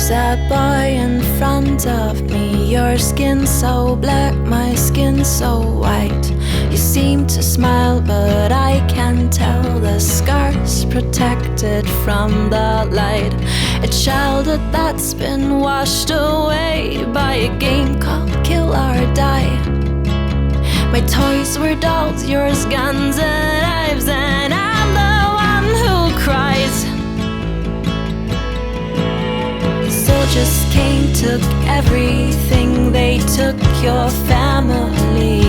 that boy in front of me? Your skin so black, my skin so white. You seem to smile, but I can tell the scars protected from the light. A childhood that's been washed away by a game called Kill or Die. My toys were dolls, yours guns and knives, and I'm the one who cries. Soldiers came, took everything. They took your family.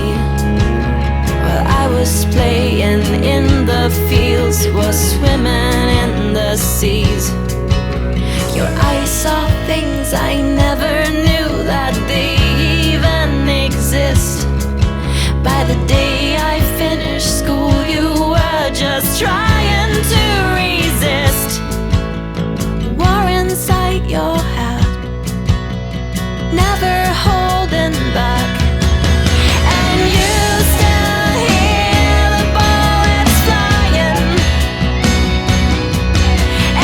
While I was playing in the fields, was swimming in the seas. Your eyes saw things I never knew that they even exist. By the day I finished school, you were just trying to resist. War inside your head, never holding back. And you still hear the bullets flying,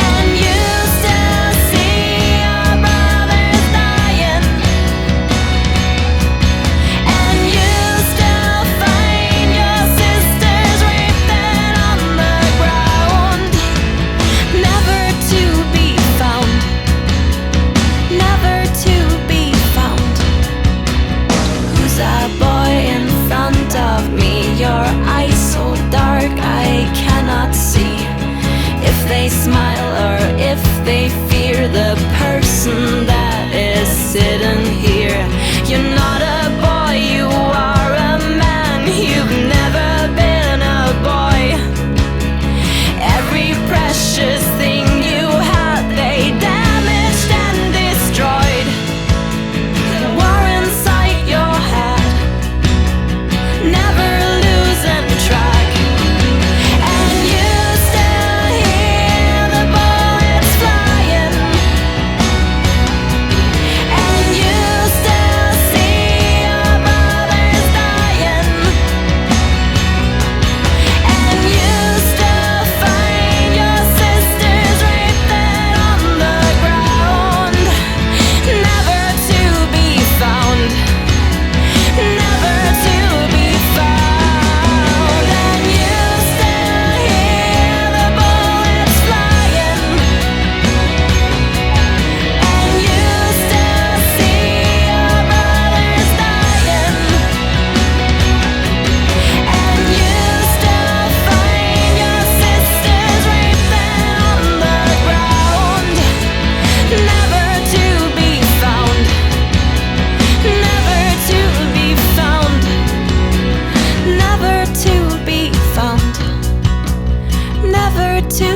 and you still see your brothers dying, and you still find your sisters raped and on the ground, never to be found, never to be found. Who's that boy in front of me? Your eyes so dark I cannot see if they smile or if they fear the person that is sitting here. You're not a boy, you are a man. You've never been a boy. Every precious thing you had, they damaged and destroyed. War inside your head, never losing track. And you still hear the bullets flying, and you still see your brothers dying, and you still find your sisters raped and on the ground, never to be found, never to be found. And you still hear the bullets flying, and you still see your brothers dying, and you still find your sisters raped and on the ground, never to be found, never to be found, never to be found, never to